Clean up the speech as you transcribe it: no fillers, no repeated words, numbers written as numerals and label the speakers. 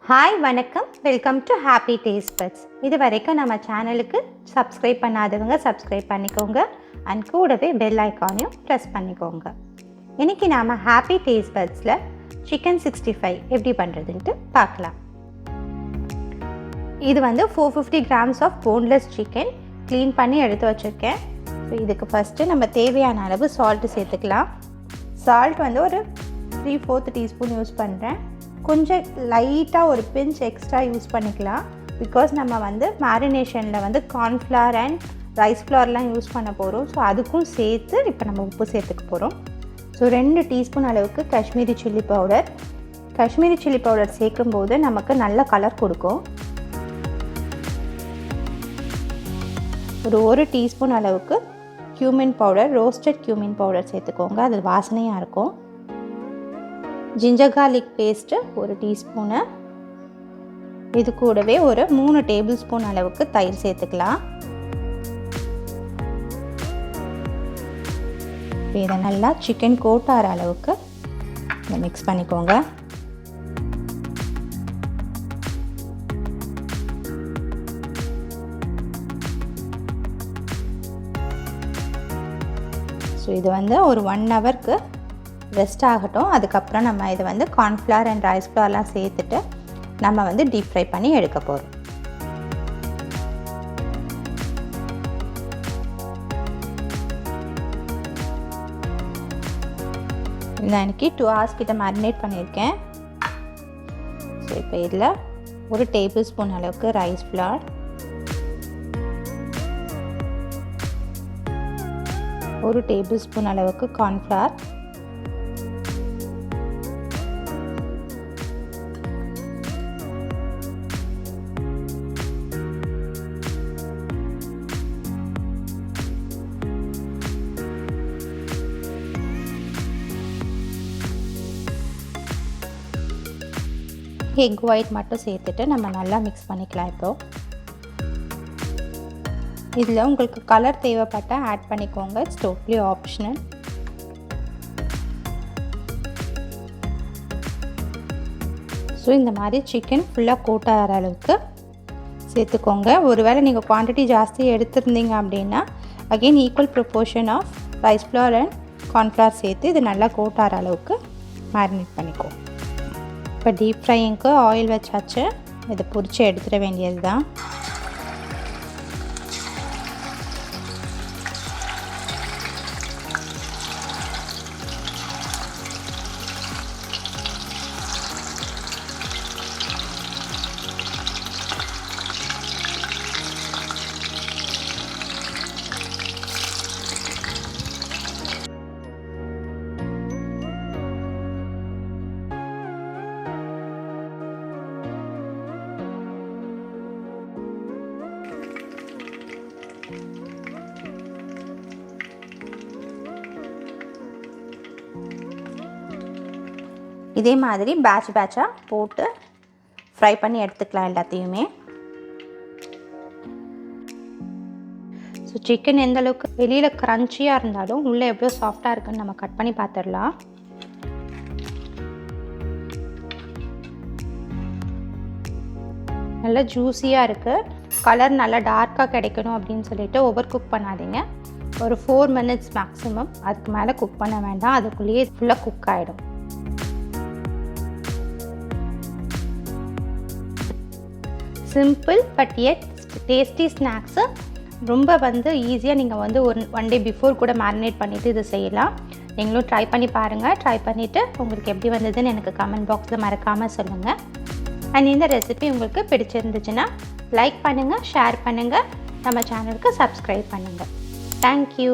Speaker 1: Hi வணக்கம், welcome to happy taste buds. இது வரைக்கும் நம்ம சேனலுக்கு சப்ஸ்கிரைப் பண்ணாதவங்க சப்ஸ்கிரைப் பண்ணிக்கோங்க அண்ட் கூடவே பெல் ஐக்கானையும் ப்ரெஸ் பண்ணிக்கோங்க. இன்றைக்கி நாம் ஹாப்பி டேஸ்ட் பட்ஸில் சிக்கன் 65 எப்படி பண்ணுறதுன்ட்டு பார்க்கலாம். இது 450 grams of boneless chicken clean பண்ணி எடுத்து வச்சுருக்கேன். ஸோ இதுக்கு ஃபஸ்ட்டு நம்ம தேவையான அளவு சால்ட்டு சேர்த்துக்கலாம். சால்ட் ஒரு 3/4 டீஸ்பூன் யூஸ் பண்ணுறேன். கொஞ்சம் லைட்டாக ஒரு பிஞ்ச் எக்ஸ்ட்ரா யூஸ் பண்ணிக்கலாம். பிகாஸ் நம்ம மேரினேஷனில் கார்ன்ஃப்ளவர் அண்ட் ரைஸ் ஃப்ளவர்லாம் யூஸ் பண்ண போகிறோம். ஸோ அதுக்கும் சேர்த்து இப்போ நம்ம உப்பு சேர்த்துக்க போகிறோம். ஸோ 2 டீஸ்பூன் அளவுக்கு Kashmiri chilli powder. Kashmiri chilli powder சேர்க்கும்போது நமக்கு நல்ல கலர் கொடுக்கும். ஒரு 1 டீஸ்பூன் அளவுக்கு cumin powder, roasted cumin powder சேர்த்துக்கோங்க, அது வாசனையாக இருக்கும். Ginger garlic paste 1 teaspoon. இது கூடவே ஒரு 3 டேபிள் ஸ்பூன் அளவுக்கு தயிர் சேர்த்துக்கலாம். இதை நல்லா சிக்கன் கோட் ஆகிற அளவுக்கு இதை மிக்ஸ் பண்ணிக்கோங்க. ஸோ இது ஒரு 1 ஹவருக்கு ரெஸ்ட் ஆகட்டும். அதுக்கப்புறம் நம்ம இதை கார்ன்ஃப்ளவர் அண்ட் ரைஸ் ஃப்ளவர்லாம் சேர்த்துட்டு நம்ம டீப் ஃப்ரை பண்ணி எடுக்க போகிறோம். நான் இன்றைக்கி 2 ஹவர்ஸ் கிட்ட மேரினேட் பண்ணியிருக்கேன். ஸோ இப்போ இதில் 1 டேபிள் ஸ்பூன் அளவுக்கு ரைஸ் ஃப்ளவர், 1 டேபிள் ஸ்பூன் அளவுக்கு கார்ன்ஃப்ளவர், எக் ஒயிட் மட்டும் சேர்த்துட்டு நம்ம நல்லா மிக்ஸ் பண்ணிக்கலாம். இப்போது இதில் உங்களுக்கு கலர் தேவைப்பட்டால் ஆட் பண்ணிக்கோங்க, இட்ஸ் டோட்லி ஆப்ஷனல். ஸோ இந்த மாதிரி சிக்கன் ஃபுல்லாக கோட் ஆகிற அளவுக்கு சேர்த்துக்கோங்க. ஒருவேளை நீங்கள் குவான்டிட்டி ஜாஸ்தி எடுத்துருந்தீங்க அப்படின்னா again equal proportion of rice flour and cornflour சேர்த்து இது நல்லா கோட் ஆகிற அளவுக்கு மேரினேட் பண்ணிக்கோங்க. இப்போ டீப் ஃப்ரையிங்க்கு ஆயில் வச்சாச்சு, இதை பொரித்து எடுத்துட வேண்டியது தான். இதே மாதிரி பேட்சாக போட்டு ஃப்ரை பண்ணி எடுத்துக்கலாம் எல்லாத்தையுமே. ஸோ சிக்கன் எந்த அளவுக்கு வெளியில் க்ரன்ச்சியாக இருந்தாலும் உள்ளே எவ்வளோ சாஃப்டாக இருக்குன்னு நம்ம கட் பண்ணி பார்த்துடலாம். நல்லா ஜூஸியாக இருக்குது. கலர் நல்லா டார்க்காக கிடைக்கணும் அப்படின்னு சொல்லிட்டு ஓவர் குக் பண்ணாதீங்க. ஒரு 4 மினிட்ஸ் மேக்ஸிமம், அதுக்கு மேலே குக் பண்ண வேண்டாம், அதுக்குள்ளேயே ஃபுல்லாக குக் ஆகிடும். Simple but yet tasty snacks. ரொம்ப ஈஸியாக நீங்கள் ஒன் டே பிஃபோர் கூட மேரினேட் பண்ணிவிட்டு இது செய்யலாம். நீங்களும் ட்ரை பண்ணி பாருங்கள். ட்ரை பண்ணிவிட்டு உங்களுக்கு எப்படி வந்ததுன்னு எனக்கு கமெண்ட் பாக்ஸில் மறக்காமல் சொல்லுங்கள். அண்ட் இந்த ரெசிபி உங்களுக்கு பிடிச்சிருந்துச்சுன்னா லைக் பண்ணுங்கள், ஷேர் பண்ணுங்கள், நம்ம சேனலுக்கு சப்ஸ்கிரைப் பண்ணுங்கள். தேங்க்யூ.